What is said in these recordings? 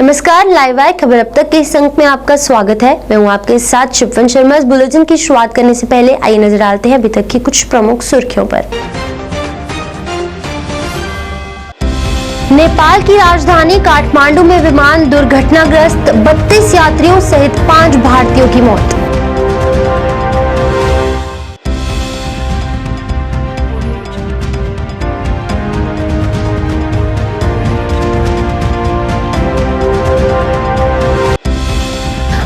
नमस्कार, लाइव आए खबर अब तक के इस अंक में आपका स्वागत है। मैं हूं आपके साथ शिववन शर्मा। इस बुलेटिन की शुरुआत करने से पहले आइए नजर डालते हैं अभी तक की कुछ प्रमुख सुर्खियों पर। नेपाल की राजधानी काठमांडू में विमान दुर्घटनाग्रस्त, 32 यात्रियों सहित 5 भारतीयों की मौत।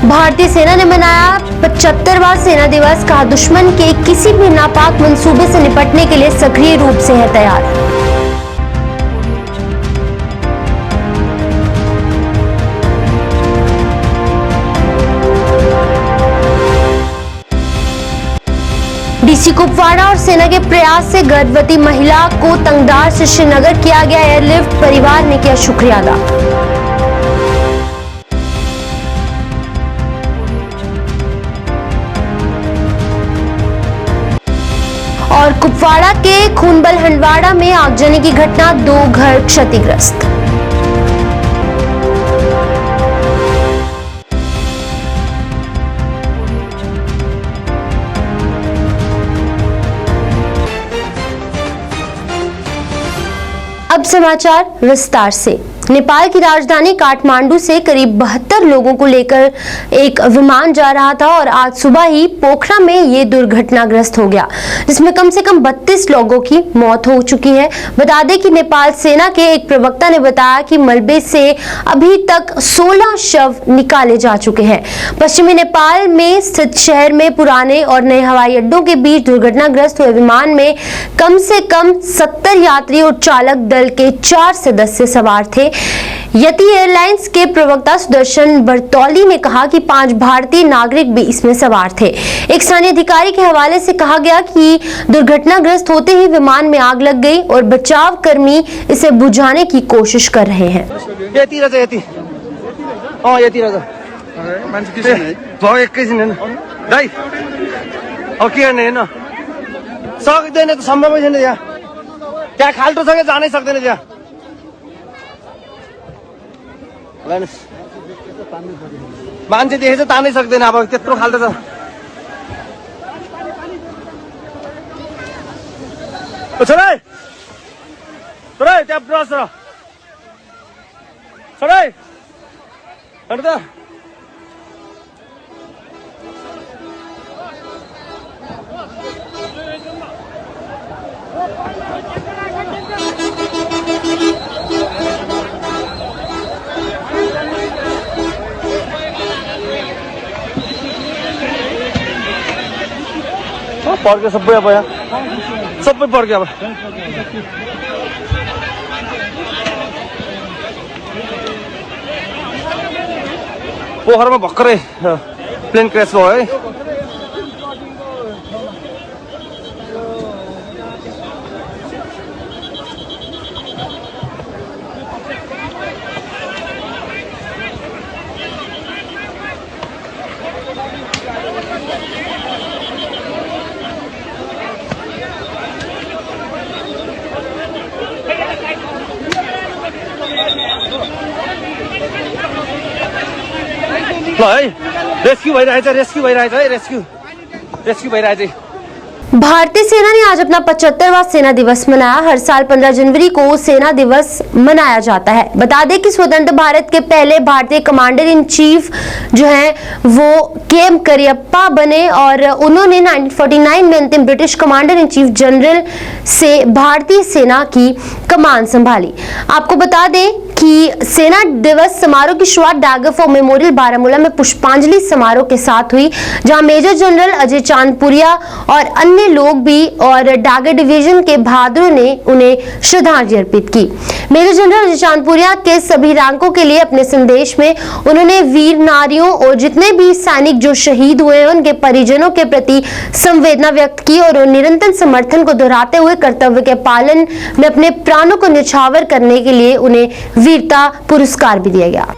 भारतीय सेना ने मनाया 75वां सेना दिवस। कहा, दुश्मन के किसी भी नापाक मंसूबे से निपटने के लिए सक्रिय रूप से है तैयार। डीसी कुपवाड़ा और सेना के प्रयास से गर्भवती महिला को तंगदार से श्रीनगर किया गया एयरलिफ्ट, परिवार ने किया शुक्रिया अदा। और कुपवाड़ा के खूनबल हंडवाड़ा में आगजनी की घटना, 2 घर क्षतिग्रस्त। अब समाचार विस्तार से। नेपाल की राजधानी काठमांडू से करीब 72 लोगों को लेकर एक विमान जा रहा था और आज सुबह ही पोखरा में ये दुर्घटनाग्रस्त हो गया, जिसमें कम से कम 32 लोगों की मौत हो चुकी है। बता दें कि नेपाल सेना के एक प्रवक्ता ने बताया कि मलबे से अभी तक 16 शव निकाले जा चुके हैं। पश्चिमी नेपाल में स्थित शहर में पुराने और नए हवाई अड्डों के बीच दुर्घटनाग्रस्त हुए विमान में कम से कम 70 यात्री और चालक दल के 4 सदस्य सवार थे। यति एयरलाइंस के प्रवक्ता सुदर्शन बर्तौली ने कहा कि 5 भारतीय नागरिक भी इसमें सवार थे। एक स्थानीय अधिकारी के हवाले से कहा गया कि दुर्घटनाग्रस्त होते ही विमान में आग लग गई और बचाव कर्मी इसे बुझाने की कोशिश कर रहे हैं। क्या खाल्टो सँगै जानै सक्दैन त्यहाँ। मान्छे देखेछ तानै सक्दैन, अब त्यत्रो खाल्टो छ। छोरै छोरै त्यहाँ ब्रस र छोरै हेर्नु त। पर्क्यो सबै, अब यहाँ सबै पर्क्यो। अब पोखरामा भर्खरै प्लेन क्रास भयो है। ल है, रेस्क्यू भइरहेछ है, रेस्क्यू भइरहेछ है। भारतीय सेना ने आज अपना 75वां सेना दिवस मनाया। हर साल 15 जनवरी को सेना दिवस मनाया जाता है। बता दें कि स्वतंत्र भारत के पहले भारतीय कमांडर इन चीफ जो हैं वो KM करियप्पा बने और उन्होंने 1949 में अंतिम British commander in chief general से भारतीय सेना की कमान संभाली। आपको बता दें कि सेना दिवस समारोह की शुरुआत डैगर फॉर मेमोरियल बारामूला में पुष्पांजलि समारोह के साथ हुई, जहां मेजर जनरल अजय चांदपुरिया और अन्य लोग भी और डैगर डिवीजन के बहादुरों ने उन्हें श्रद्धांजलि अर्पित की। मेजर जनरल अजय चांदपुरिया के सभी रैंकों के लिए अपने संदेश में उन्होंने वीर नारियों और जितने भी सैनिक जो शहीद हुए हैं उनके परिजनों के प्रति संवेदना व्यक्त की और निरंतर समर्थन को दोहराते हुए कर्तव्य के पालन में अपने प्राणों को न्यौछावर करने के लिए उन्हें वीरता पुरस्कार भी दिया गया।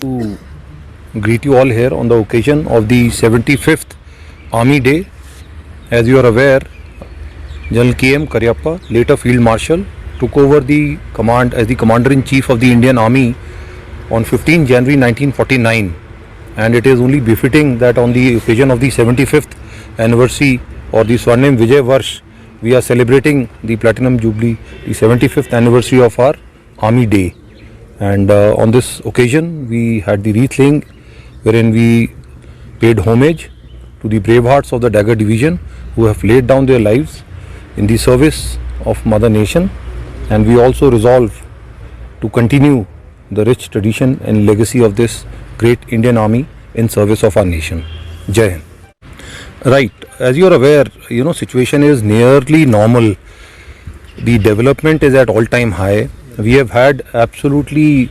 to greet you all here on the occasion of the 75th Army Day. As you are aware, General K.M. Karyappa, later Field Marshal, took over the command as the Commander-in-Chief of the Indian Army on 15 January 1949, and it is only befitting that on the occasion of the 75th anniversary or the Swarnim Vijay Varsh, we are celebrating the Platinum Jubilee, the 75th anniversary of our Army Day. And on this occasion, we had the wreath laying, wherein we paid homage to the brave hearts of the Dagger Division who have laid down their lives in the service of Mother Nation, and we also resolve to continue the rich tradition and legacy of this great Indian Army in service of our nation. Jai Hind. Right, as you are aware, situation is nearly normal. The development is at all-time high. We have had absolutely,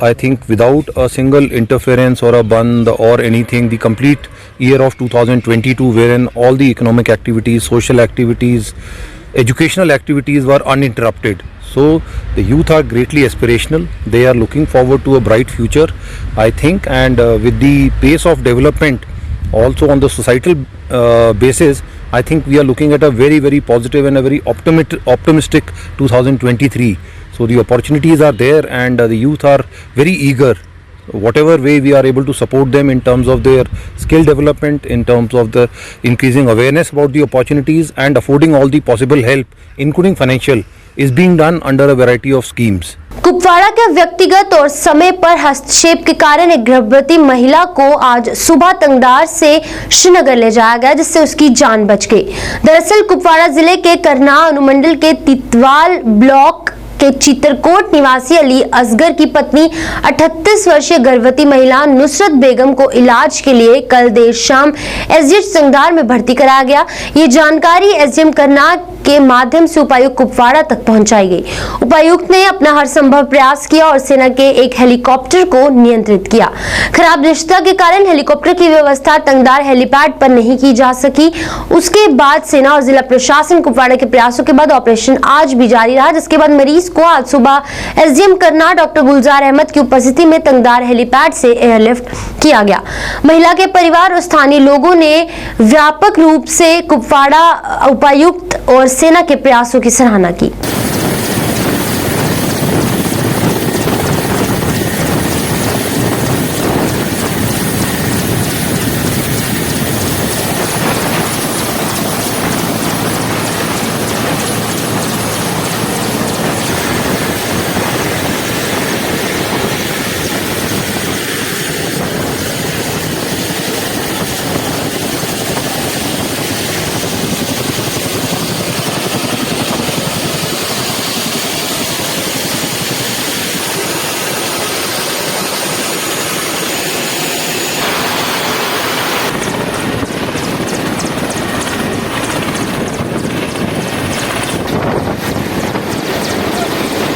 I think, without a single interference or a band or anything, the complete year of 2022, wherein all the economic activities, social activities, educational activities were uninterrupted. So the youth are greatly aspirational. They are looking forward to a bright future, I think, and with the pace of development also on the societal basis, I think we are looking at a very, very positive and a very optimistic 2023. So the opportunities are there, and the youth are very eager. Whatever way we are able to support them in terms of their skill development, in terms of the increasing awareness about the opportunities and affording all the possible help, including financial, is being done under a variety of schemes. Kupwara के व्यक्तिगत और समय पर हस्तक्षेप के कारण एक गर्भवती महिला को आज सुबह तंगदार से श्रीनगर ले जाया गया, जिससे उसकी जान बच गई। दरअसल कुपवाड़ा जिले के करना अनुमंडल के तितवाल ब्लॉक के चित्रकोट निवासी अली असगर की पत्नी 38 वर्षीय गर्भवती महिला नुसरत बेगम को इलाज के लिए कल देर शाम एसडीएच संगदार में भर्ती कराया गया। ये जानकारी एसडीएम करनाल के माध्यम से उपायुक्त कुपवाड़ा तक पहुंचाई गई। उपायुक्त ने अपना हर संभव प्रयास किया और सेना के एक हेलीकॉप्टर को नियंत्रित किया। खराब रिश्ता के कारण हेलीकॉप्टर की व्यवस्था तंगदार हेलीपैड पर नहीं की जा सकी। उसके बाद सेना और जिला प्रशासन कुपवाड़ा के प्रयासों के बाद ऑपरेशन आज भी जारी रहा, जिसके बाद मरीज को आज सुबह एसडीएम करनाल डॉक्टर गुलजार अहमद की उपस्थिति में तंगदार हेलीपैड से एयरलिफ्ट किया गया। महिला के परिवार और स्थानीय लोगों ने व्यापक रूप से कुपवाड़ा उपायुक्त और सेना के प्रयासों की सराहना की।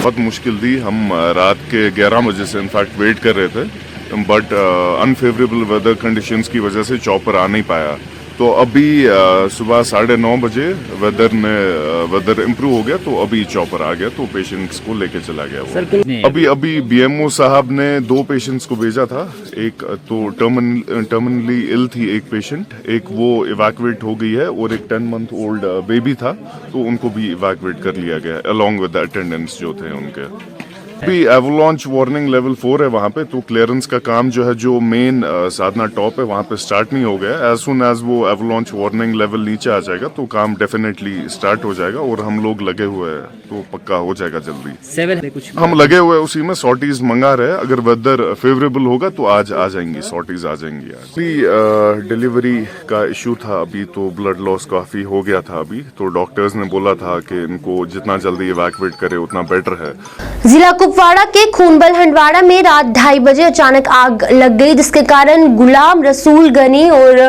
बहुत मुश्किल थी। हम रात के 11 बजे से इनफैक्ट वेट कर रहे थे, बट अनफेवरेबल वेदर कंडीशंस की वजह से चॉपर आ नहीं पाया। तो अभी सुबह 9:30 बजे वेदर इम्प्रूव हो गया, तो अभी चॉपर आ गया, तो पेशेंट्स को लेके चला गया वो। अभी बीएमओ साहब ने 2 पेशेंट्स को भेजा था। एक तो टर्मिनली इल थी एक पेशेंट, एक वो इवैक्यूएट हो गई है, और एक 10 मंथ ओल्ड बेबी था, तो उनको भी इवैक्यूएट कर लिया गया अलॉन्ग विद द अटेंडेंट्स जो थे उनके। अभी एवलांच वार्निंग लेवल 4 है वहाँ पे, तो क्लियरेंस का काम जो है, जो मेन साधना टॉप है वहाँ पे स्टार्ट नहीं हो गया। एज सुन एज वो एवलांच वार्निंग लेवल नीचे आ जाएगा तो काम डेफिनेटली स्टार्ट हो जाएगा, और हम लोग लगे हुए हैं, तो पक्का हो जाएगा जल्दी। कुछ हम लगे हुए उसी में सॉर्टीज मंगा रहे हैं। अगर वेदर फेवरेबल होगा तो आज आ जाएंगी सॉर्टीज, आ जाएंगी आज। अभी डिलीवरी का इशू था, अभी तो ब्लड लॉस काफी हो गया था अभी, तो डॉक्टर्स ने बोला था कि इनको जितना जल्दी इवैक्यूएट करे उतना बेटर है। जिला कुपवाड़ा के खूनबल हंडवाड़ा में रात 2:30 बजे अचानक आग लग गई, जिसके कारण गुलाम रसूल गनी और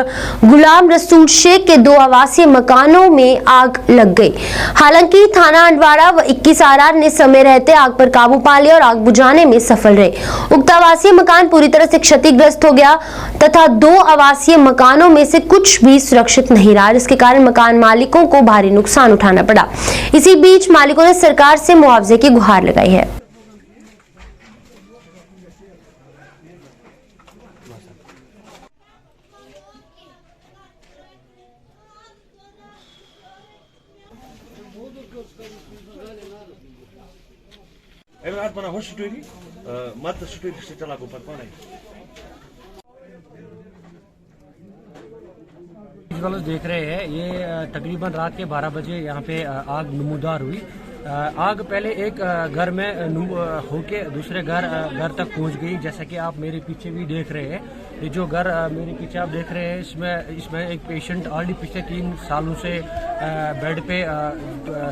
गुलाम रसूल शेख के 2 आवासीय मकानों में आग लग गई। हालांकि थाना हंडवाड़ा व 21 आरआर ने समय रहते आग पर काबू पा लिया और आग बुझाने में सफल रहे। उक्त आवासीय मकान पूरी तरह से क्षतिग्रस्त हो गया तथा 2 आवासीय मकानों में से कुछ भी सुरक्षित नहीं रहा, जिसके कारण मकान मालिकों को भारी नुकसान उठाना पड़ा। इसी बीच मालिकों ने सरकार से मुआवजे की गुहार लगाई है। अगर आप बना हो स्टोरी मत स्टोरी से चला को पर पाना विजुअल्स देख रहे हैं ये तकरीबन रात के 12 बजे यहाँ पे आग नमूदार हुई। आग पहले एक घर में होके दूसरे घर तक पहुँच गई। जैसा कि आप मेरे पीछे भी देख रहे हैं, ये जो घर मेरे पीछे आप देख रहे हैं इसमें एक पेशेंट ऑलरेडी पिछले 3 सालों से बेड पे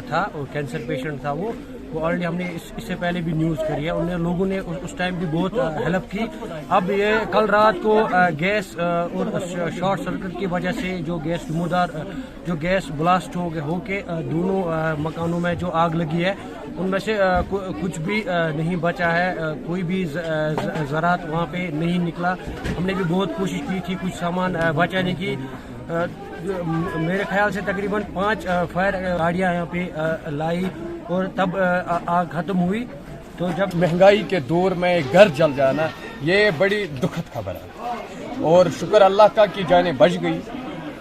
था और कैंसर पेशेंट था। वो ऑलरेडी हमने इससे पहले भी न्यूज़ करी है। उन्हें लोगों ने उस टाइम भी बहुत हेल्प की। अब ये कल रात को गैस और शॉर्ट सर्किट की वजह से जो गैस ब्लास्ट होके दोनों मकानों में जो आग लगी है उनमें से कुछ भी नहीं बचा है, कोई भी ज़रात वहाँ पे नहीं निकला। हमने भी बहुत कोशिश की थी कुछ सामान बचाने की। मेरे ख्याल से तकरीबन 5 फायर गाड़ियाँ यहाँ पे लाई और तब आग खत्म हुई। तो जब महंगाई के दौर में घर जल जाना ये बड़ी दुखद खबर है और शुक्र अल्लाह का कि जाने बच गई।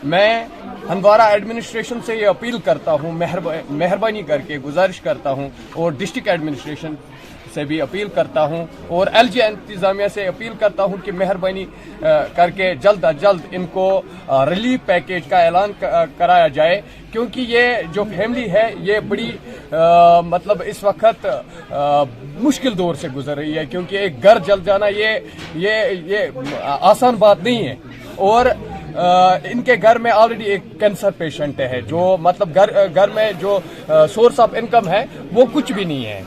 मैं हंदवारा एडमिनिस्ट्रेशन से ये अपील करता हूँ, मेहरबानी करके गुजारिश करता हूँ और डिस्ट्रिक्ट एडमिनिस्ट्रेशन से भी अपील करता हूँ और एलजी इंतज़ामिया से अपील करता हूँ कि मेहरबानी करके जल्द अज जल्द इनको रिलीफ पैकेज का ऐलान कराया जाए, क्योंकि ये जो फैमिली है ये बड़ी मतलब इस वक्त मुश्किल दौर से गुजर रही है, क्योंकि एक घर जल जाना ये आसान बात नहीं है। और इनके घर में ऑलरेडी एक कैंसर पेशेंट है, जो मतलब घर में जो सोर्स ऑफ इनकम है वो कुछ भी नहीं है।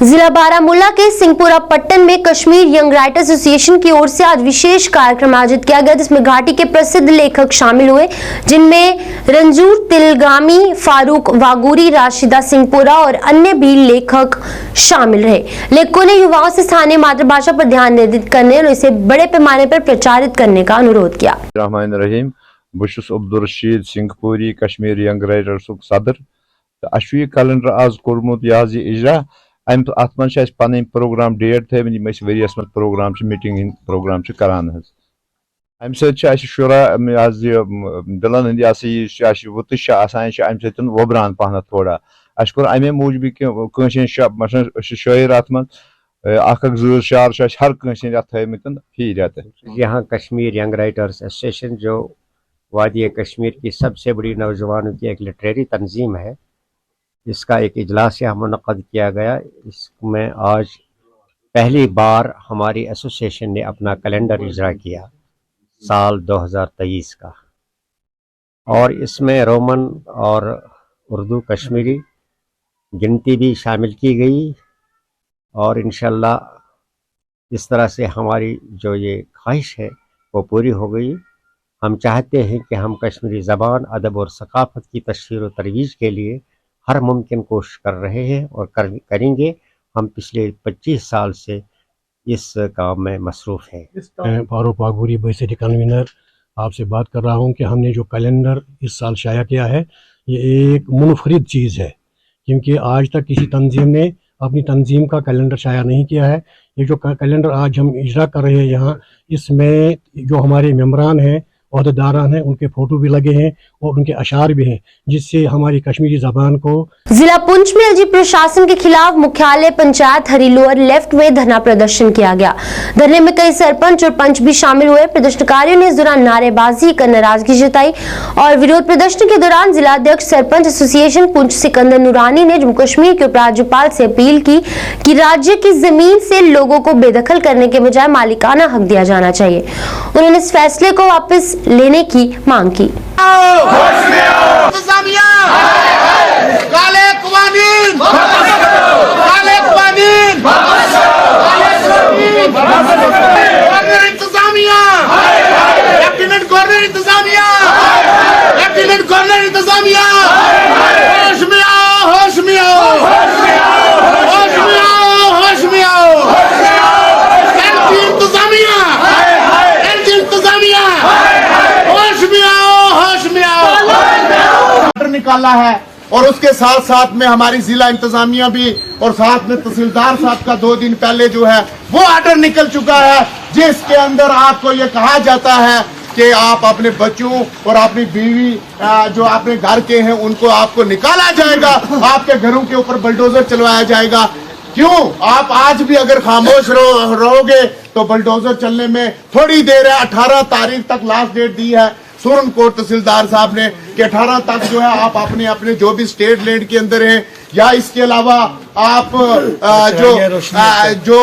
जिला बारामूला के सिंहपुरा पट्टन में कश्मीर यंग राइटर्स एसोसिएशन की ओर से आज विशेष कार्यक्रम आयोजित किया गया, जिसमें घाटी के प्रसिद्ध लेखक शामिल हुए, जिनमें रंजूर तिलगामी, फारूक वागूरी, राशिदा सिंहपुरा और अन्य भी लेखक शामिल रहे। लेखकों ने युवाओं से स्थानीय मातृभाषा पर ध्यान केंद्रित करने और इसे बड़े पैमाने पर प्रचारित करने का अनुरोध किया। रहमान रहीम, बुशुस अब्दुल रशीद सिंहपुरी, कश्मीर यंग राइटर्स सदर। अशु कैलेंडर आज कोर्मुत यह इजरा अत मन पन प्रोग्राम डेट थमित वरियस मज प्रोग्राम मीटिंग प्रोग्राम करान। अम शुरा दिलन हंद वुतश अम वबरान पहन थोड़ा। अस कोर अमे मूजूब कि शायर अत मन अख शार हर कंस थमित फी रेत। यहाँ कश्मीर यंग राइटर्स एसोसिएशन जो वादी कश्मीर की सबसे बड़ी नौजवानों की एक लिटरेरी तंजीम है, इसका एक इजलास यहाँ मुनक़्क़द किया गया। इसमें आज पहली बार हमारी एसोसिएशन ने अपना कैलेंडर इजरा किया साल 2023 का, और इसमें रोमन और उर्दू कश्मीरी गिनती भी शामिल की गई। और इंशाल्लाह इस तरह से हमारी जो ये ख्वाहिश है वो पूरी हो गई। हम चाहते हैं कि हम कश्मीरी ज़बान, अदब और सकाफ़त की तशहीर व तरोीज के लिए हर मुमकिन कोशिश कर रहे हैं और करेंगे। हम पिछले 25 साल से इस काम में मसरूफ़ हैं। मैं फारूक वागूरी बैसिटी कन्वीनर आपसे बात कर रहा हूं कि हमने जो कैलेंडर इस साल शाया किया है ये एक मुनफरिद चीज़ है, क्योंकि आज तक किसी तंजीम ने अपनी तंजीम का कैलेंडर शाया नहीं किया है। ये जो कैलेंडर आज हम इजरा कर रहे हैं यहाँ, इसमें जो हमारे मेम्बरान हैं, ओहदेदारान हैं, उनके फोटो भी लगे हैं और उनके अशार भी हैं, जिससे हमारी कश्मीरी जबान को। जिला पुंछ में एलजी प्रशासन के खिलाफ मुख्यालय पंचायत हरिलोअर लेफ्ट में धरना प्रदर्शन किया गया। धरने में कई सरपंच और पंच भी शामिल हुए। प्रदर्शनकारियों ने इस दौरान नारेबाजी कर नाराजगी जताई और विरोध प्रदर्शन के दौरान जिला अध्यक्ष सरपंच एसोसिएशन पुंछ सिकंदर नूरानी ने जम्मू कश्मीर के उपराज्यपाल से अपील की कि राज्य की जमीन से लोगों को बेदखल करने के बजाय मालिकाना हक दिया जाना चाहिए। उन्होंने इस फैसले को वापस लेने की मांग की। काले कवानीन, काले कवानीन, गवर्नर इंतजामिया, लेफ्टिनेंट गवर्नर इंतजामिया, लेफ्टिनेंट गवर्नर इंतजामिया, होश में आओ, होश में आओ, होश में आओ, होश में आओ, एलजी इंतजामिया, एलजी इंतजामिया, होश में आओ, होश में आओ। ऑर्डर निकाला है और उसके साथ साथ में हमारी जिला इंतजामिया भी और साथ में तहसीलदार साहब का 2 दिन पहले जो है वो ऑर्डर निकल चुका है, जिसके अंदर आपको ये कहा जाता है कि आप अपने बच्चों और अपनी बीवी जो अपने घर के हैं उनको आपको निकाला जाएगा, आपके घरों के ऊपर बुलडोजर चलवाया जाएगा। क्यों आप आज भी अगर खामोश रहोगे तो बुलडोजर चलने में थोड़ी देर है। 18 तारीख तक लास्ट डेट दी है सुरनकोट तहसीलदार साहब ने कि 18 तक जो है आप अपने अपने जो भी स्टेट लैंड के अंदर हैं या इसके अलावा आप जो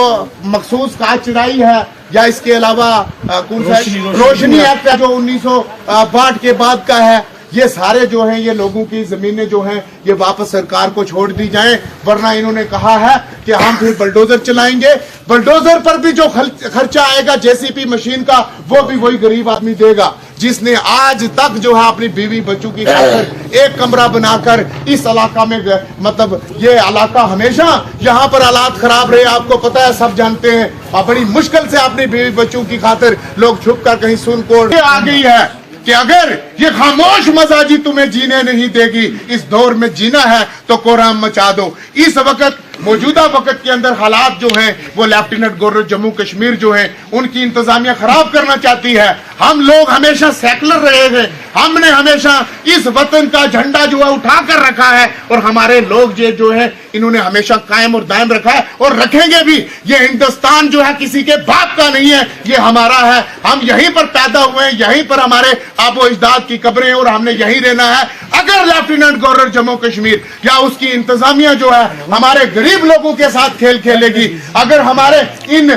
मखसूस काज चढ़ाई है या इसके अलावा कौन सा रोशनी एक्ट है जो 1962 के बाद का है, ये सारे जो हैं ये लोगों की जमीनें जो हैं ये वापस सरकार को छोड़ दी जाएं, वरना इन्होंने कहा है कि हम फिर बुलडोजर चलाएंगे। बुलडोजर पर भी जो खर्चा आएगा जेसीबी मशीन का वो भी वही गरीब आदमी देगा जिसने आज तक जो है अपनी बीवी बच्चों की खातिर एक कमरा बनाकर इस इलाका में मतलब ये इलाका हमेशा यहाँ पर हालात खराब रहे, आपको पता है, सब जानते हैं। और बड़ी मुश्किल से अपनी बीवी बच्चों की खातिर लोग छुप कर कहीं सुनकोट आ गई है कि अगर ये खामोश मजाजी तुम्हें जीने नहीं देगी, इस दौर में जीना है तो कोहराम मचा दो। इस वक्त मौजूदा वक्त के अंदर हालात जो हैं वो लेफ्टिनेंट गवर्नर जम्मू कश्मीर जो हैं उनकी इंतजामिया खराब करना चाहती है। हम लोग हमेशा सेकुलर रहे हैं, हमने हमेशा इस वतन का झंडा जो है उठा कर रखा है और हमारे लोग जो है इन्होंने हमेशा कायम और दायम रखा है और रखेंगे भी। ये हिंदुस्तान जो है किसी के बाप का नहीं है, ये हमारा है। हम यहीं पर पैदा हुए हैं, यहीं पर हमारे आबो अजदाद की कब्रें और हमने यहीं रहना है। अगर लेफ्टिनेंट गवर्नर जम्मू कश्मीर या उसकी इंतजामिया जो है हमारे गरीब लोगों के साथ खेल खेलेगी, अगर हमारे इन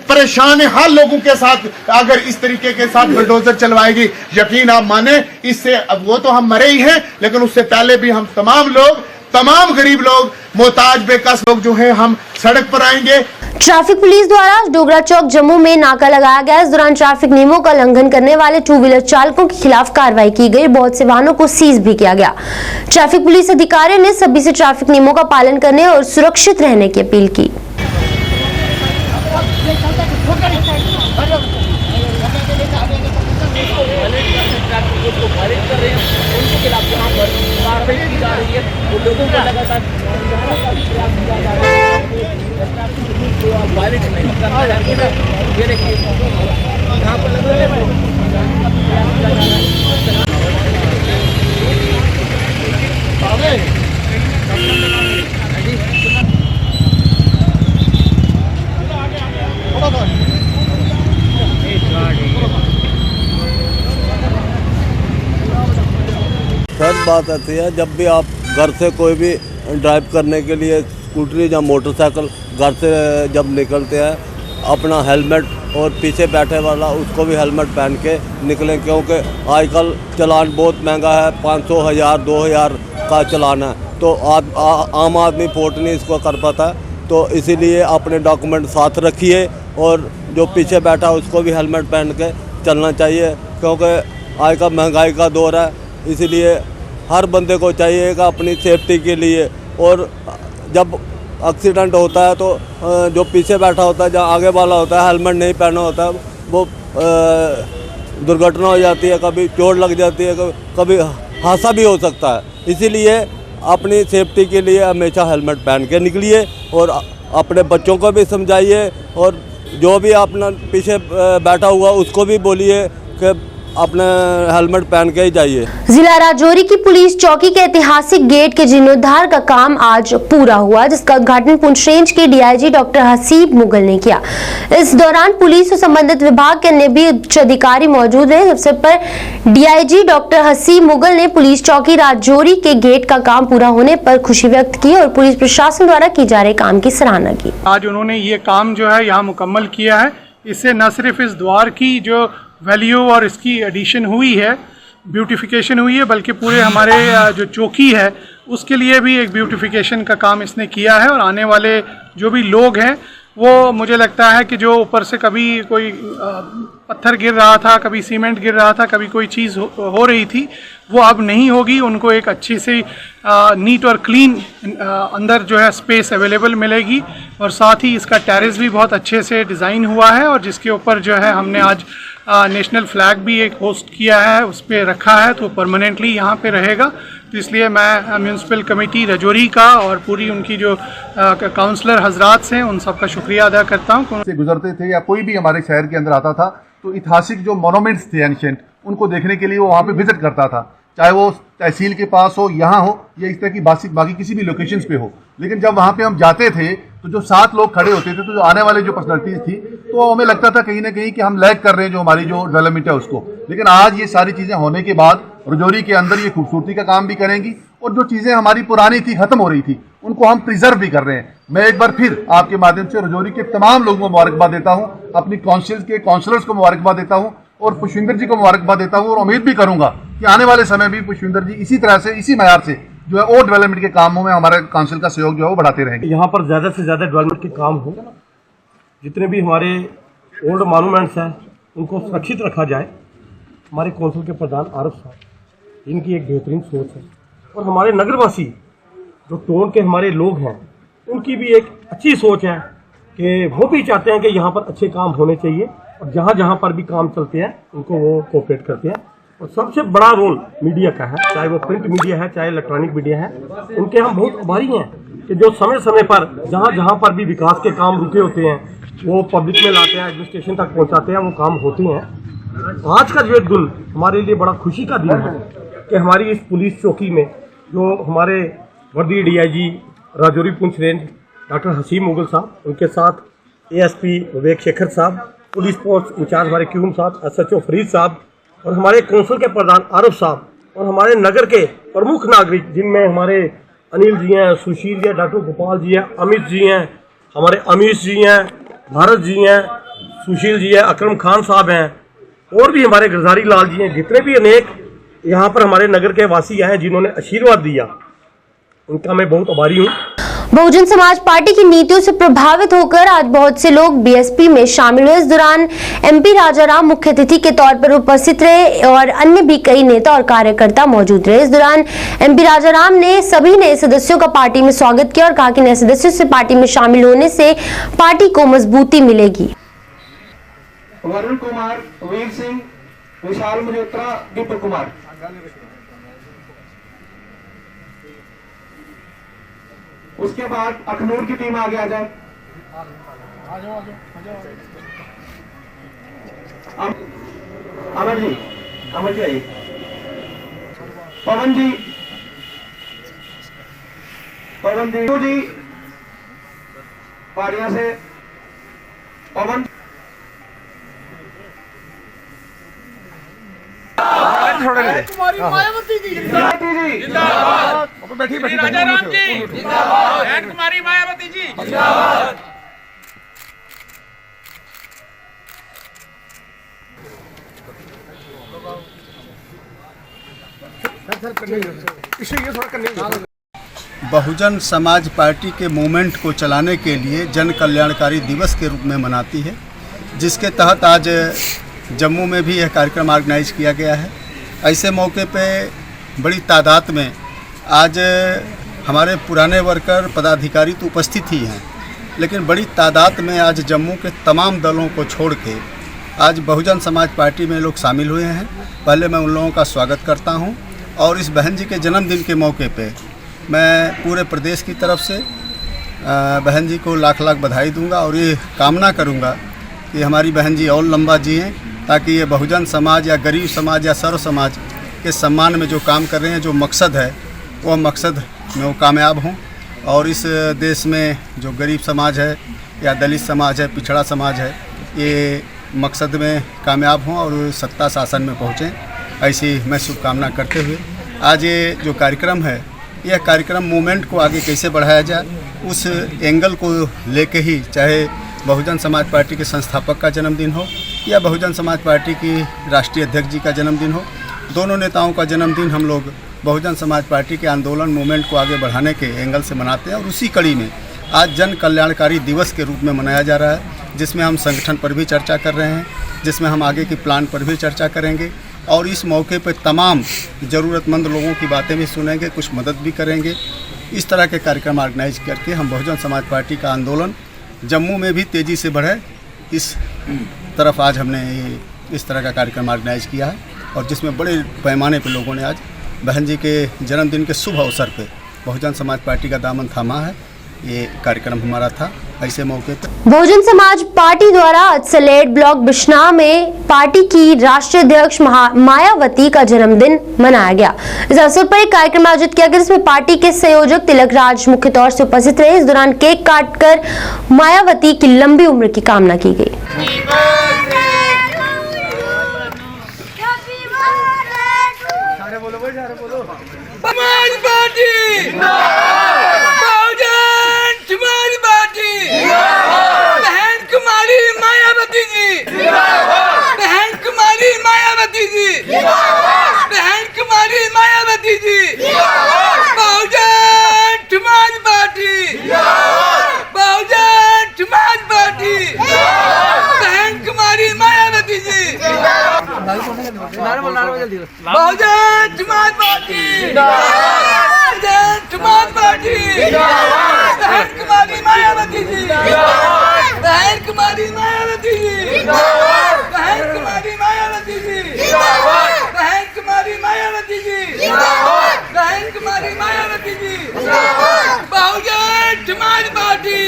परेशान हाल लोगों के साथ अगर इस तरीके के साथ बुलडोजर चलवाएगी, यकीन आप माने इससे अब वो तो हम मरे ही हैं, लेकिन उससे पहले भी हम तमाम गरीब लोग, मोहताज बेकस लोग जो हैं हम सड़क पर आएंगे। ट्रैफिक पुलिस द्वारा डोगरा चौक जम्मू में नाका लगाया गया। इस दौरान ट्रैफिक नियमों का उल्लंघन करने वाले 2 व्हीलर चालकों के खिलाफ कार्रवाई की गई। बहुत से वाहनों को सीज भी किया गया। ट्रैफिक पुलिस अधिकारियों ने सभी से ट्रैफिक नियमों का पालन करने और सुरक्षित रहने की अपील की। फर्स्ट बात आती है जब भी आप घर से कोई भी ड्राइव करने के लिए स्कूटरी या मोटरसाइकिल घर से जब निकलते हैं, अपना हेलमेट और पीछे बैठे वाला उसको भी हेलमेट पहन के निकलें, क्योंकि आजकल चालान बहुत महंगा है, 500, 1000, 2000 का चालान है, तो आम आदमी अफोर्ड नहीं इसको कर पाता। तो इसीलिए अपने डॉक्यूमेंट साथ रखिए और जो पीछे बैठा उसको भी हेलमेट पहन के चलना चाहिए, क्योंकि आज का महंगाई का दौर है। इसीलिए हर बंदे को चाहिए कि अपनी सेफ्टी के लिए, और जब एक्सीडेंट होता है तो जो पीछे बैठा होता है, जहाँ आगे वाला होता है, हेलमेट नहीं पहना होता है, वो दुर्घटना हो जाती है, कभी चोट लग जाती है, कभी हादसा भी हो सकता है। इसीलिए अपनी सेफ्टी के लिए हमेशा हेलमेट पहन के निकलिए और अपने बच्चों को भी समझाइए और जो भी अपना पीछे बैठा हुआ उसको भी बोलिए कि अपने हेलमेट पहन के ही जाइए। जिला राजौरी की पुलिस चौकी के ऐतिहासिक गेट के जीर्णोद्धार का काम आज पूरा हुआ, जिसका उद्घाटन पुंछ रेंज के डीआईजी डॉक्टर हसीब मुगल ने किया। इस दौरान पुलिस और संबंधित विभाग के अन्य भी उच्च अधिकारी मौजूद रहे। सबसे पर डीआईजी डॉक्टर हसीब मुगल ने पुलिस चौकी राजौरी के गेट का काम पूरा होने पर खुशी व्यक्त की और पुलिस प्रशासन द्वारा की जा रहे काम की सराहना की। आज उन्होंने ये काम जो है यहाँ मुकम्मल किया है। इससे न सिर्फ इस द्वार की जो वैल्यू और इसकी एडिशन हुई है, ब्यूटिफिकेशन हुई है, बल्कि पूरे हमारे जो चौकी है उसके लिए भी एक ब्यूटिफिकेशन का काम इसने किया है। और आने वाले जो भी लोग हैं वो मुझे लगता है कि जो ऊपर से कभी कोई पत्थर गिर रहा था, कभी सीमेंट गिर रहा था, कभी कोई चीज़ हो रही थी, वो अब नहीं होगी। उनको एक अच्छी सी नीट और क्लीन अंदर जो है स्पेस अवेलेबल मिलेगी। और साथ ही इसका टेरेस भी बहुत अच्छे से डिज़ाइन हुआ है और जिसके ऊपर जो है हमने आज नेशनल फ्लैग भी एक होस्ट किया है, उस पर रखा है, तो परमानेंटली यहाँ पे रहेगा। तो इसलिए मैं म्यूनसिपल कमेटी राजौरी का और पूरी उनकी जो काउंसलर हजरात हैं उन सब का शुक्रिया अदा करता हूँ। से गुजरते थे या कोई भी हमारे शहर के अंदर आता था तो ऐतिहासिक जो मोनूमेंट्स थे एंशिएंट, उनको देखने के लिए वो वहाँ पे विजिट करता था, चाहे वो तहसील के पास हो, यहाँ हो या इस तरह की बाकी किसी भी लोकेशंस पे हो। लेकिन जब वहाँ पे हम जाते थे तो जो 7 लोग खड़े होते थे, तो जो आने वाले जो पर्सनैलिटीज थी, तो हमें लगता था कहीं ना कहीं कि हम लैग कर रहे हैं जो हमारी जो डेवलपमेंट है उसको। लेकिन आज ये सारी चीज़ें होने के बाद रजौरी के अंदर ये खूबसूरती का काम भी करेंगी, और जो चीज़ें हमारी पुरानी थी, खत्म हो रही थी, उनको हम प्रिजर्व भी कर रहे हैं। मैं एक बार फिर आपके माध्यम से रजौरी के तमाम लोगों को मुबारकबाद देता हूँ, अपनी काउंसिल के काउंसलर्स को मुबारकबाद देता हूँ, और पुष्पिंदर जी को मुबारकबाद देता हूँ, और उम्मीद भी करूंगा कि आने वाले समय भी पुष्पिंदर जी इसी तरह से, इसी मयार से जो है और डेवलपमेंट के कामों में हमारे काउंसिल का सहयोग जो है वो बढ़ाते रहेंगे। यहाँ पर ज़्यादा से ज़्यादा डेवलपमेंट के काम हो, जितने भी हमारे ओल्ड मॉन्यूमेंट्स हैं उनको सुरक्षित रखा जाए। हमारे काउंसिल के प्रधान आरफ साहब, इनकी एक बेहतरीन सोच है, और हमारे नगरवासी जो टोन के हमारे लोग हैं उनकी भी एक अच्छी सोच है कि वो भी चाहते हैं कि यहाँ पर अच्छे काम होने चाहिए, और जहाँ जहाँ पर भी काम चलते हैं उनको वो कोऑपरेट करते हैं। और सबसे बड़ा रोल मीडिया का है, चाहे वो प्रिंट मीडिया है, चाहे इलेक्ट्रॉनिक मीडिया है, उनके हम बहुत आभारी हैं कि जो समय समय पर जहाँ जहाँ पर भी विकास के काम रुके होते हैं वो पब्लिक में लाते हैं, एडमिनिस्ट्रेशन तक पहुँचाते हैं, वो काम होते हैं। आज का जो दिन हमारे लिए बड़ा खुशी का दिन है कि हमारी इस पुलिस चौकी में जो हमारे वर्दी DIG Rajouri Poonch range doctor Hasim Mughal साहब, उनके साथ ASP विवेक शेखर साहब, पुलिस पोस्ट इंचार्ज हमारे क्यूम साहब, SHO फरीद साहब, और हमारे काउंसिल के प्रधान आरफ साहब, और हमारे नगर के प्रमुख नागरिक जिनमें हमारे अनिल जी हैं, सुशील जी हैं, डॉक्टर गोपाल जी हैं, अमित जी हैं, हमारे अमीश जी हैं, भारत जी हैं, सुशील जी हैं, अकरम खान साहब हैं, और भी हमारे गरजारी लाल जी हैं। जितने भी अनेक यहाँ पर हमारे नगर के वासी हैं जिन्होंने आशीर्वाद दिया, उनका मैं बहुत आभारी हूँ। बहुजन समाज पार्टी की नीतियों से प्रभावित होकर आज बहुत से लोग BSP में शामिल हुए। इस दौरान MP राजाराम मुख्य अतिथि के तौर पर उपस्थित रहे और अन्य भी कई नेता और कार्यकर्ता मौजूद रहे। इस दौरान MP राजाराम ने सभी नए सदस्यों का पार्टी में स्वागत किया और कहा कि नए सदस्यों से पार्टी में शामिल होने से पार्टी को मजबूती मिलेगी। वरुण कुमार, वीर सिंह, विशाल मल्होत्रा, दीपक कुमार। उसके बाद अखनूर की टीम आगे आ जाए। अमर जी, अमर जी आइए। पवन जी, पवन जी पारिया से पवन मायावती जी जिंदाबाद, बैठी बैठी राजाराम जी जिंदाबाद, कुमारी मायावती जी जिंदाबाद। बहुजन समाज पार्टी के मूवमेंट को चलाने के लिए जन कल्याणकारी दिवस के रूप में मनाती है, जिसके तहत आज जम्मू में भी यह कार्यक्रम ऑर्गेनाइज किया गया है। ऐसे मौके पे बड़ी तादाद में आज हमारे पुराने वर्कर पदाधिकारी तो उपस्थित ही हैं, लेकिन बड़ी तादाद में आज जम्मू के तमाम दलों को छोड़ के आज बहुजन समाज पार्टी में लोग शामिल हुए हैं। पहले मैं उन लोगों का स्वागत करता हूं, और इस बहन जी के जन्मदिन के मौके पे मैं पूरे प्रदेश की तरफ से बहन जी को लाख लाख बधाई दूंगा, और ये कामना करूंगा कि हमारी बहन जी और लंबा जिएँ, ताकि ये बहुजन समाज या गरीब समाज या सर्व समाज के सम्मान में जो काम कर रहे हैं, जो मकसद है, वो मकसद में वो कामयाब हों, और इस देश में जो गरीब समाज है या दलित समाज है, पिछड़ा समाज है, ये मकसद में कामयाब हों और सत्ता शासन में पहुँचें, ऐसी मैं शुभकामना करते हुए आज ये जो कार्यक्रम है, यह कार्यक्रम मूवमेंट को आगे कैसे बढ़ाया जाए, उस एंगल को लेके ही, चाहे बहुजन समाज पार्टी के संस्थापक का जन्मदिन हो या बहुजन समाज पार्टी की राष्ट्रीय अध्यक्ष जी का जन्मदिन हो, दोनों नेताओं का जन्मदिन हम लोग बहुजन समाज पार्टी के आंदोलन मूवमेंट को आगे बढ़ाने के एंगल से मनाते हैं। और उसी कड़ी में आज जन कल्याणकारी दिवस के रूप में मनाया जा रहा है, जिसमें हम संगठन पर भी चर्चा कर रहे हैं, जिसमें हम आगे की प्लान पर भी चर्चा करेंगे, और इस मौके पर तमाम ज़रूरतमंद लोगों की बातें भी सुनेंगे, कुछ मदद भी करेंगे। इस तरह के कार्यक्रम ऑर्गेनाइज करके हम बहुजन समाज पार्टी का आंदोलन जम्मू में भी तेज़ी से बढ़े, इस तरफ आज हमने इस तरह का कार्यक्रम ऑर्गेनाइज किया है, और जिसमें बड़े पैमाने पर लोगों ने आज बहन जी के जन्मदिन के शुभ अवसर पे बहुजन समाज पार्टी का दामन थामा है, ये कार्यक्रम हमारा था। ऐसे मौके पर बहुजन समाज पार्टी द्वारा सलेट ब्लॉक बिश्नाह में पार्टी की राष्ट्रीय अध्यक्ष मायावती का जन्मदिन मनाया गया। इस अवसर पर एक कार्यक्रम आयोजित किया गया जिसमें पार्टी के संयोजक तिलक राज मुख्य तौर से उपस्थित रहे। इस दौरान केक काटकर मायावती की लंबी उम्र की कामना की गई। बहन कुमारी मायावती जी, बहन कुमारी मायावती जी, बहन कुमारी मायावती जी, बहुजन समाज पार्टी, बहुजन समाज पार्टी, बहन कुमारी मायावती जी, बहुजन समाज पार्टी, बहुजन समाज पार्टी, बहन कुमारी मायावती जी, बहन कुमारी मायावती जी, बहन कुमारी मायावती जी, बहन कुमारी मायावती जी, बहन कुमारी मायावती जी, बहुजन समाज पार्टी।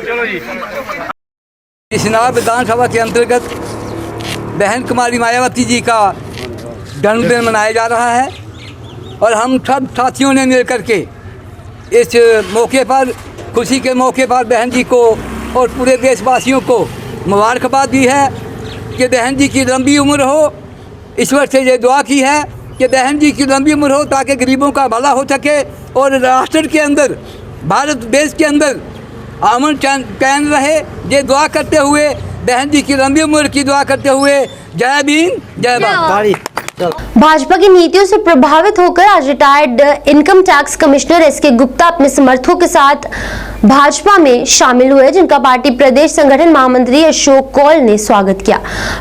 चलो जी। बिश्नाह विधानसभा के अंतर्गत बहन कुमारी मायावती जी का जन्मदिन मनाया जा रहा है और हम सब साथियों ने मिल करके इस मौके पर, खुशी के मौके पर बहन जी को और पूरे देशवासियों को मुबारकबाद दी है कि बहन जी की लंबी उम्र हो। ईश्वर से ये दुआ की है कि बहन जी की लंबी उम्र हो ताकि गरीबों का भला हो सके और राष्ट्र के अंदर, भारत देश के अंदर अमन चैन रहे। ये दुआ करते हुए, बहन जी की लंबी उम्र की दुआ करते हुए, जय भीम जय भारत। भाजपा की नीतियों से प्रभावित होकर आज retired income tax commissioner S के गुप्ता अपने समर्थकों के साथ भाजपा में शामिल हुए, जिनका पार्टी प्रदेश संगठन महामंत्री अशोक कौल ने स्वागत किया।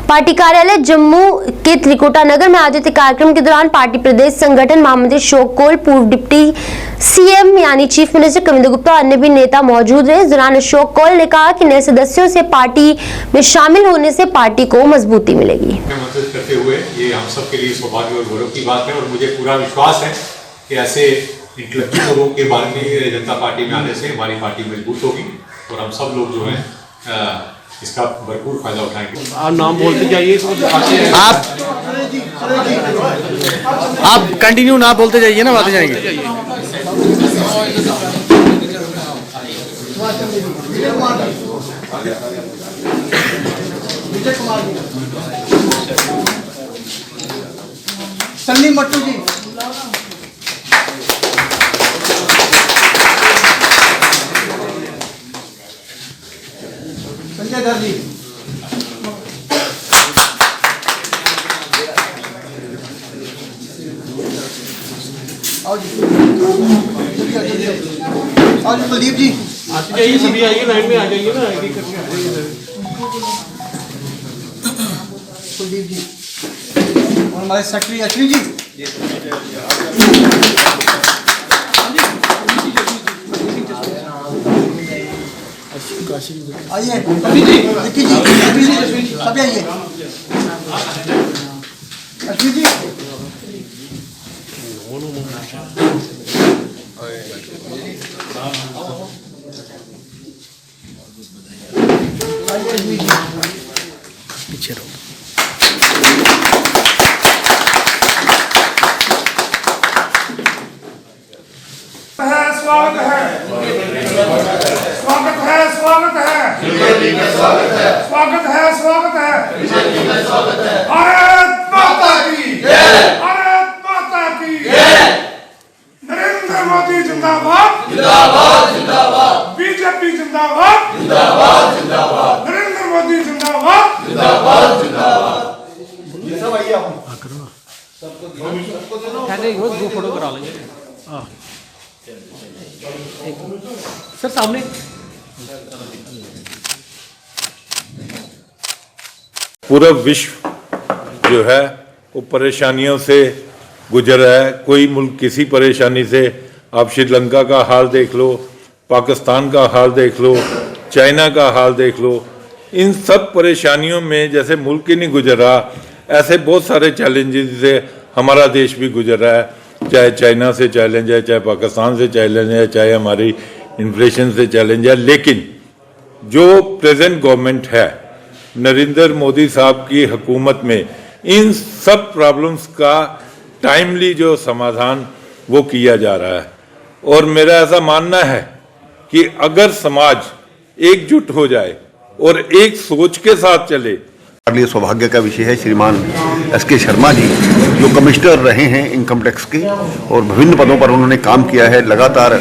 पार्टी कार्यालय जम्मू के त्रिकुटा नगर में आयोजित कार्यक्रम के दौरान पार्टी प्रदेश संगठन महामंत्री अशोक कौल, पूर्व डिप्टी सीएम यानी चीफ मिनिस्टर कविंद्र गुप्ता और अन्य भी नेता मौजूद रहे। इस दौरान अशोक कौल ने कहा कि नए सदस्यों से पार्टी में शामिल होने से पार्टी को मजबूती मिलेगी। करते हुए ये हम सब के लिए सौभाग्य और गौरव की बात है और मुझे पूरा विश्वास है कि ऐसे इंटेलेक्चुअल लोगों के बारे में जनता पार्टी में आने से हमारी पार्टी मजबूत होगी और हम सब लोग जो हैं इसका भरपूर फायदा उठाएंगे। आप नाम बोलते जाइए, आप कंटिन्यू ना बोलते जाइए ना, बातें जाएंगे। सलीम मट्टू जी, संजय धर जी, आओ जी, आओ जी कुलदीप जी, आते जाइए, सभी आइए, लाइन में आ जाइए ना, एक करके आ जाइए। कुलदीप जी और हमारे सेक्रेटरी अश्विन जी, आइए अश्विन जी, निकी जी, अश्विन जी, सभी आइए। अश्विन जी, पीछे रहो। स्वागत है, स्वागत है, स्वागत है, स्वागत है, स्वागत है, स्वागत है। भारत माता की जय, भारत माता की जय। नरेंद्र मोदी जिंदाबाद, जिंदाबाद, जिंदाबाद। बीजेपी जिंदाबाद, जिंदाबाद, जिंदाबाद। नरेंद्र मोदी जिंदाबाद, जिंदाबाद, जिंदाबाद। ये सब आइए आप दो फोटो करा लेंगे सर सामने। पूरा विश्व जो है वो परेशानियों से गुजर रहा है। कोई मुल्क किसी परेशानी से, आप श्रीलंका का हाल देख लो, पाकिस्तान का हाल देख लो, चाइना का हाल देख लो, इन सब परेशानियों में जैसे मुल्क ही नहीं गुजर रहा, ऐसे बहुत सारे चैलेंजेस से हमारा देश भी गुजर रहा है, चाहे चाइना से चैलेंज है, चाहे पाकिस्तान से चैलेंज है, चाहे हमारी इन्फ्लेशन से चैलेंज है। लेकिन जो प्रेजेंट गवर्नमेंट है, नरेंद्र मोदी साहब की हुकूमत में इन सब प्रॉब्लम्स का टाइमली जो समाधान वो किया जा रहा है। और मेरा ऐसा मानना है कि अगर समाज एकजुट हो जाए और एक सोच के साथ चले। हमारे लिए सौभाग्य का विषय है श्रीमान SK शर्मा जी, जो कमिश्नर रहे हैं इनकम टैक्स के और विभिन्न पदों पर उन्होंने काम किया है। लगातार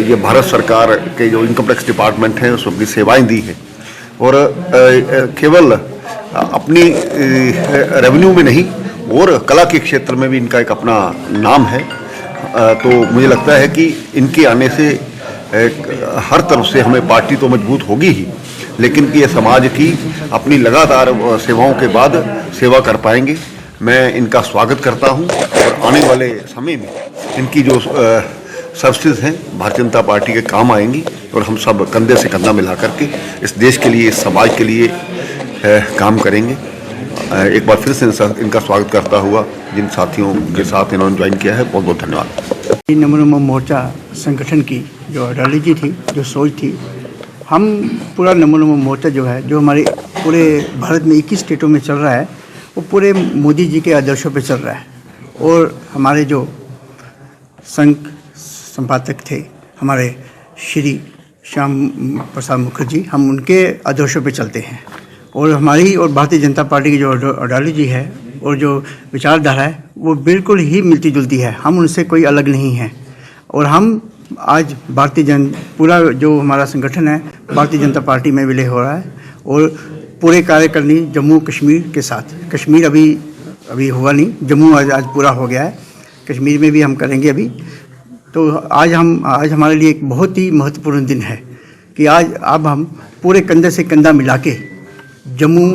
ये भारत सरकार के जो इनकम टैक्स डिपार्टमेंट है उसमें अपनी सेवाएं दी है और केवल अपनी रेवेन्यू में नहीं और कला के क्षेत्र में भी इनका एक अपना नाम है। तो मुझे लगता है कि इनके आने से हर तरफ से हमें पार्टी तो मजबूत होगी ही, लेकिन कि ये समाज की अपनी लगातार सेवाओं के बाद सेवा कर पाएंगे। मैं इनका स्वागत करता हूं और आने वाले समय में इनकी जो सर्विसेज हैं भारतीय जनता पार्टी के काम आएंगी और हम सब कंधे से कंधा मिला करके इस देश के लिए, इस समाज के लिए काम करेंगे। एक बार फिर से इनका स्वागत करता हुआ जिन साथियों के साथ इन्होंने ज्वाइन किया है, बहुत बहुत धन्यवाद। नमो नमो मोर्चा संगठन की जो आइडियोलॉजी थी, जो सोच थी, हम पूरा नमो नमो मोर्चा जो है, जो हमारे पूरे भारत में 21 स्टेटों में चल रहा है, वो पूरे मोदी जी के आदर्शों पे चल रहा है। और हमारे जो संघ संपादक थे हमारे श्री श्याम प्रसाद मुखर्जी, हम उनके आदर्शों पे चलते हैं और हमारी और भारतीय जनता पार्टी की जो आइडियोलॉजी है और जो विचारधारा है वो बिल्कुल ही मिलती जुलती है। हम उनसे कोई अलग नहीं है और हम आज पूरा जो हमारा संगठन है भारतीय जनता पार्टी में विलय हो रहा है और पूरे कार्यकारिणी जम्मू कश्मीर के साथ, कश्मीर अभी हुआ नहीं, जम्मू आज पूरा हो गया है, कश्मीर में भी हम करेंगे अभी। तो आज हमारे लिए एक बहुत ही महत्वपूर्ण दिन है कि आज अब हम पूरे कंधे से कंधा मिला के जम्मू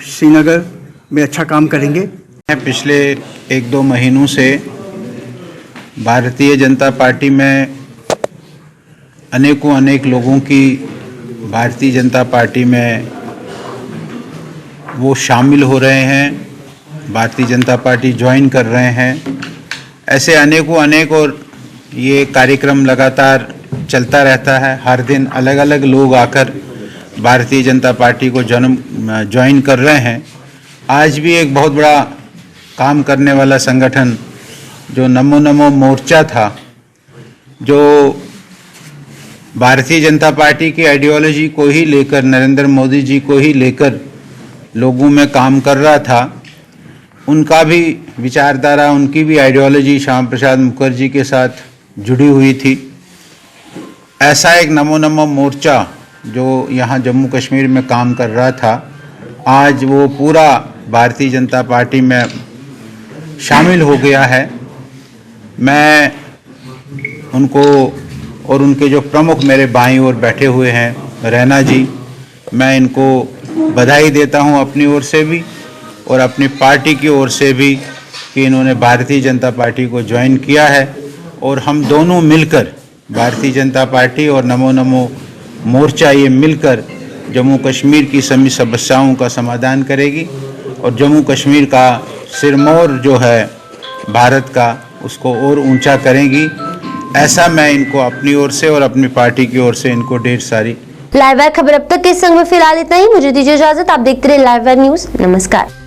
श्रीनगर में अच्छा काम करेंगे। पिछले 1-2 महीनों से भारतीय जनता पार्टी में अनेक लोगों की भारतीय जनता पार्टी में वो शामिल हो रहे हैं, भारतीय जनता पार्टी ज्वाइन कर रहे हैं। ऐसे अनेक और ये कार्यक्रम लगातार चलता रहता है। हर दिन अलग अलग लोग आकर भारतीय जनता पार्टी को ज्वाइन कर रहे हैं। आज भी एक बहुत बड़ा काम करने वाला संगठन जो नमो नमो मोर्चा था, जो भारतीय जनता पार्टी की आइडियोलॉजी को ही लेकर, नरेंद्र मोदी जी को ही लेकर लोगों में काम कर रहा था, उनका भी विचारधारा, उनकी भी आइडियोलॉजी श्याम प्रसाद मुखर्जी के साथ जुड़ी हुई थी। ऐसा एक नमो नमो मोर्चा जो यहाँ जम्मू कश्मीर में काम कर रहा था, आज वो पूरा भारतीय जनता पार्टी में शामिल हो गया है। मैं उनको और उनके जो प्रमुख मेरे बाईं ओर बैठे हुए हैं रैना जी, मैं इनको बधाई देता हूं अपनी ओर से भी और अपनी पार्टी की ओर से भी कि इन्होंने भारतीय जनता पार्टी को ज्वाइन किया है और हम दोनों मिलकर, भारतीय जनता पार्टी और नमो नमो मोर्चा, ये मिलकर जम्मू कश्मीर की सभी समस्याओं का समाधान करेगी और जम्मू कश्मीर का सिरमौर जो है भारत का, उसको और ऊंचा करेंगी। ऐसा मैं इनको अपनी ओर से और अपनी पार्टी की ओर से इनको ढेर सारी लाइव खबर अब तक के संग में फिलहाल इतना ही। मुझे दीजिए इजाजत। आप देखते रहे लाइव न्यूज। नमस्कार।